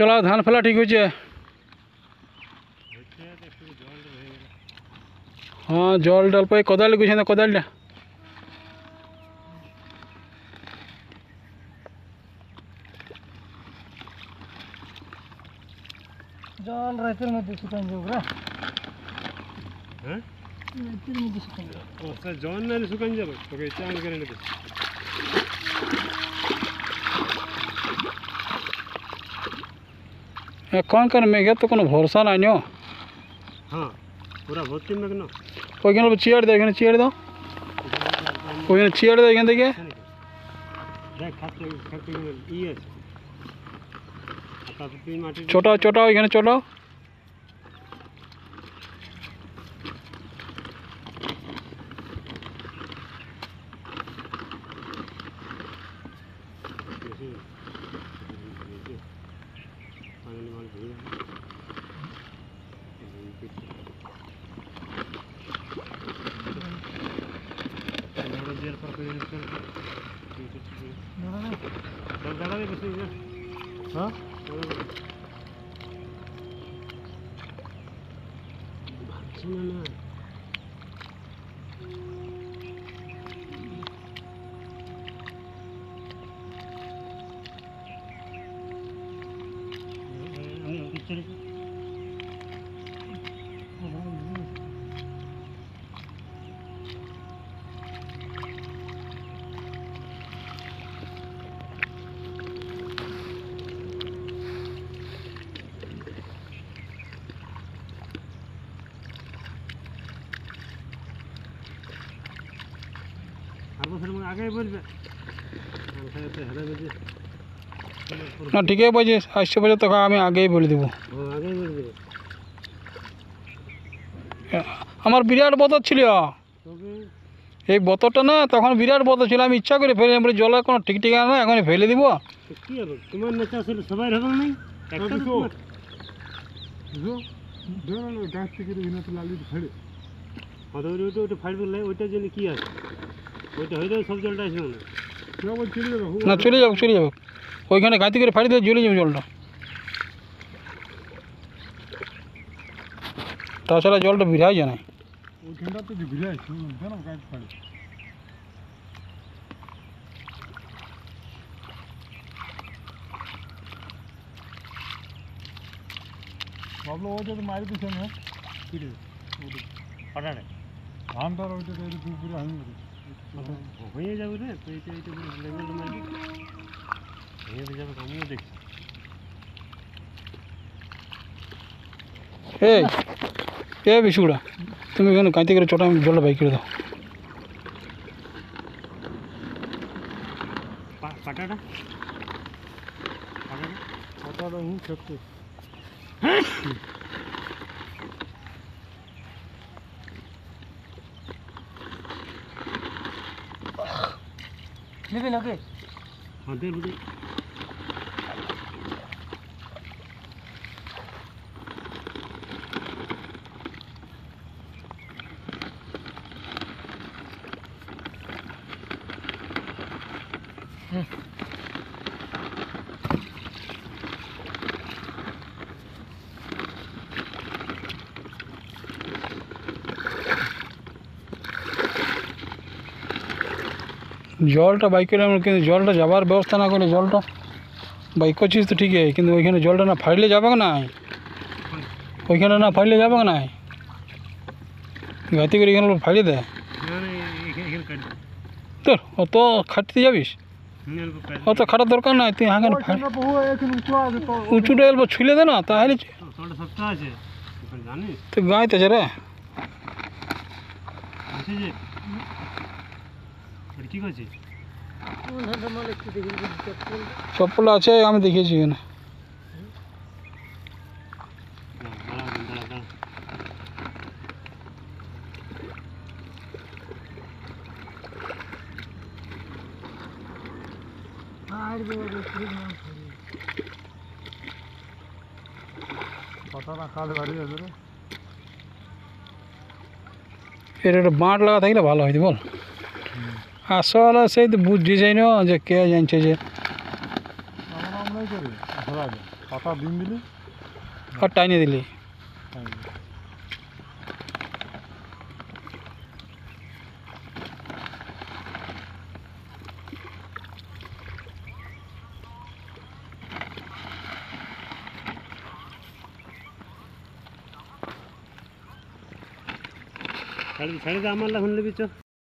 চলো ধান ফেলা ঠিক হয়েছে। हाँ जल डल पे कोदाल गुछे ना कोदाल जल राइतर में सुखान जाओ रे हैं राइतर में सुखान जाओ ओ सर जॉन ना सुखान जाओ तो के चांद करे ना कौन कर मेघे तो कोनो भरोसा नहीं नो। हाँ पूरा भर्ती में ना कोई क्या चेयर दे चेयर दो कोई चेयर दे देखिए छोटा छोटा এখানে छोटा हाँ आगे बोल ना ठीक है बजे 8 बजे तक हमें आगे ही बोल देव आगे बोल देव আমার বিরাট বতর ছিল এই বতরটা না তখন বিরাট বতর ছিল আমি ইচ্ছা করে ফেলে আমরা জলের কোনো ঠিক ঠিকানা না এখন ফেলে দিব কি হবে তোমার নেচা ছিল সবাই হবে না একটা তো जो दोनों गाछ থেকে বিনা তো লালি ফেলে আর ওইটা ফাইল বলে ওইটা জন্য কি আছে ওইটা হইলে সব জলটা আসবে না কেবল চলে যাবে না চলে যাবে ওইখানে গাঁতি করে ফাড়ি দিয়ে জ্বলে যাবে জলটা তাছাড়া জলটা ভিড়াই যায় না ওইখানটা তো ভিড়াই কেন গাছ ফাড়ি বাবলু ও যদি মারি দিছে না কি রে ফাটাড়ে ধানটা ওইটা তো পুরো আমি হয়ে যাবে রে তো এইটা পুরো লেভেল মারি হয়ে যাবে আমিও দেখছি এ বিশুড়া তুমি এখানে কাঁতি করে ছোটা জলটা বাইক করে দাও পাটাটা হুম সত্যি নেবে নাকি हाँ दे दे জলটা বাইকের কিন্তু জলটা যাবার ব্যবস্থা না করলে জলটা বাইক করছিস তো ঠিক আছে কিন্তু ওইখানে জলটা না ফাড়লে যাবে না ওইখানে না ফাড়লে যাবে না গাতি করে এখানে ফাড়িয়ে দেয় তোর অত খাটতে যাবিস অত খাটার দরকার নাই তুই হাঁকান উঁচুটা এলবো ছুলে দে না তাহলে তো গাঁইতে আছে রে চপ্পল আছে আমি দেখিয়েছি এখানে এর একটা বাঁট লাগা থাকলে ভালো হয়তো বল আসলে সেই তো বুঝি যাই না যে কে জানছে যে পাতা দিন দিলি আর টাইনে দিলি ছাড়ি দে আমার লাগুন নেবি চ